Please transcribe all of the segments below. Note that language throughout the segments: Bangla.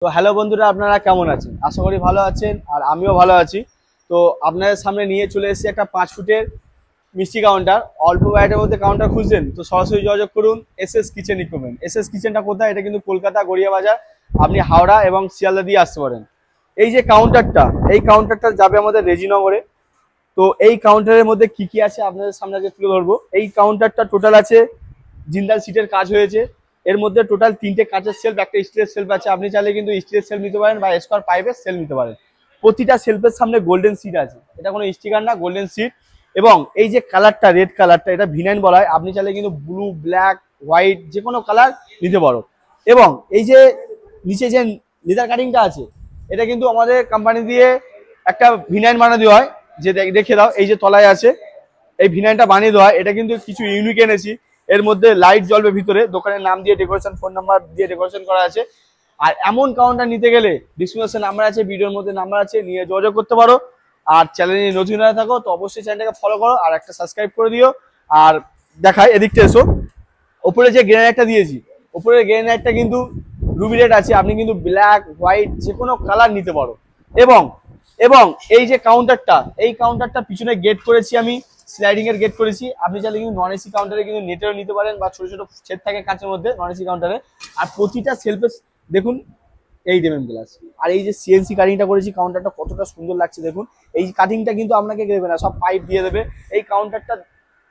তো হ্যালো বন্ধুরা, আপনারা কেমন আছেন? আশা করি ভালো আছেন, আর আমিও ভালো আছি। তো আপনাদের সামনে নিয়ে চলে এসেছি একটা 5 ফুটের মিষ্টি কাউন্টার। অল্প বাজেটের মধ্যে কাউন্টার খুঁজছেন তো সরাসরি যোগাযোগ করুন এসএস কিচেন ইকুইপমেন্ট। এসএস কিচেনটা কোথায়? এটা কিন্তু কলকাতা গড়িয়া বাজার। আপনি হাওড়া এবং শিয়ালদা দিয়ে আসতে পারেন। এই যে কাউন্টারটা, এই কাউন্টারটা যাবে আমাদের রেজিনগরে। তো এই কাউন্টারের মধ্যে কি কি আছে আপনাদের সামনে আগে তুলে ধরবো। এই কাউন্টারটা টোটাল আছে জিন্দাল সিটের কাজ হয়েছে। এর মধ্যে টোটাল 3টে কাঁচের সেলফ, একটা স্টিলের সেলফ আছে। আপনি চাইলে কিন্তু স্টিলের সেলফ নিতে পারেন বা স্কোয়ার পাইপের সেলফ নিতে পারেন। প্রতিটা সেলফের সামনে গোল্ডেন সিট আছে, এটা কোনো স্টিকার না, গোল্ডেন সিট। এবং এই যে কালারটা, রেড কালারটা, এটা ভিনাইন বলা হয়। আপনি চাইলে কিন্তু ব্লু, ব্ল্যাক, হোয়াইট যে কোনো কালার নিতে পারো। এবং এই যে নিচে যে লেদার কাটিংটা আছে, এটা কিন্তু আমাদের কোম্পানি দিয়ে একটা ভিনাইন বানিয়ে দেওয়া হয়। যে দেখে দাও, এই যে তলায় আছে, এই ভিনাইনটা বানিয়ে দেওয়া হয়। এটা কিন্তু কিছু ইউনিক এনেছি। এর মধ্যে লাইট জ্বলবে ভিতরে, দোকানের নাম দিয়ে ডেকোরেশন, ফোন নাম্বার দিয়ে ডেকোরেশন করা আছে। আর এমন কাউন্টার নিতে গেলে ডিসক্রিপশনে নাম্বার আছে, ভিডিওর মধ্যে নাম্বার আছে, নিয়ে যোগাযোগ করতে পারো। আর চ্যানেলে নতুন হয়ে থাকো তো অবশ্যই চ্যানেলটাকে ফলো করো আর একটা সাবস্ক্রাইব করে দিও। আর দেখায়, এদিকটা এসো। ওপরে যে গ্রেনাইটটা দিয়েছি, ওপরের গ্রেনাইটটা কিন্তু রুবি রেড আছে। আপনি কিন্তু ব্ল্যাক, হোয়াইট যে কোনো কালার নিতে পারো। এবং এবং এই যে কাউন্টারটা, এই কাউন্টারটা পিছনে গেট করেছি আমি, স্লাইডিং এর গেট করেছি। আপনি চাইলে কিন্তু নন এসি কাউন্টারে কিন্তু নেটেও নিতে পারেন, বা ছোট ছোট সেট থাকে কাঁচের মধ্যে নন এসি কাউন্টারে। আর প্রতিটা সেলফে দেখুন 8 mm গ্লাস। আর এই যে সিএনসি কাটিংটা করেছি, কাউন্টারটা কতটা সুন্দর লাগছে দেখুন। এই কাটিংটা কিন্তু আপনাকে দেবে না, সব পাইপ দিয়ে দেবে। এই কাউন্টারটা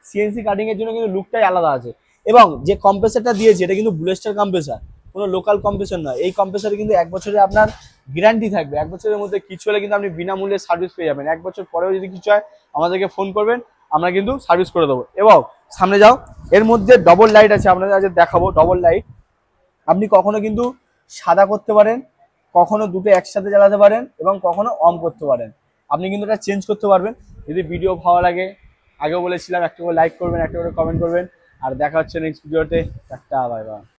সিএনসি কাটিং এর জন্য কিন্তু লুকটাই আলাদা আছে। এবং যে কম্প্রেসারটা দিয়েছি, এটা কিন্তু ব্লেস্টার কম্প্রেসার, কোনো লোকাল কম্প্রেসার নয়। এই কম্প্রেসারে কিন্তু 1 বছরে আপনার গ্যারান্টি থাকবে। 1 বছরের মধ্যে কিছু হলে কিন্তু আপনি বিনামূল্যে সার্ভিস পেয়ে যাবেন। 1 বছর পরেও যদি কিছু হয় আমাদেরকে ফোন করবেন, আমরা কিন্তু সার্ভিস করে দেবো। এবং সামনে যাও, এর মধ্যে ডবল লাইট আছে, আপনাদের আজ দেখাবো ডবল লাইট। আপনি কখনো কিন্তু সাদা করতে পারেন, কখনো দুটো একসাথে জ্বালাতে পারেন, এবং কখনো অন করতে পারেন। আপনি কিন্তু এটা চেঞ্জ করতে পারবেন। যদি ভিডিও ভালো লাগে, আগেও বলেছিলাম, একটা করে লাইক করবেন, একটা করে কমেন্ট করবেন। আর দেখা হচ্ছে নেক্সট ভিডিওতে। একটা বাই বাই।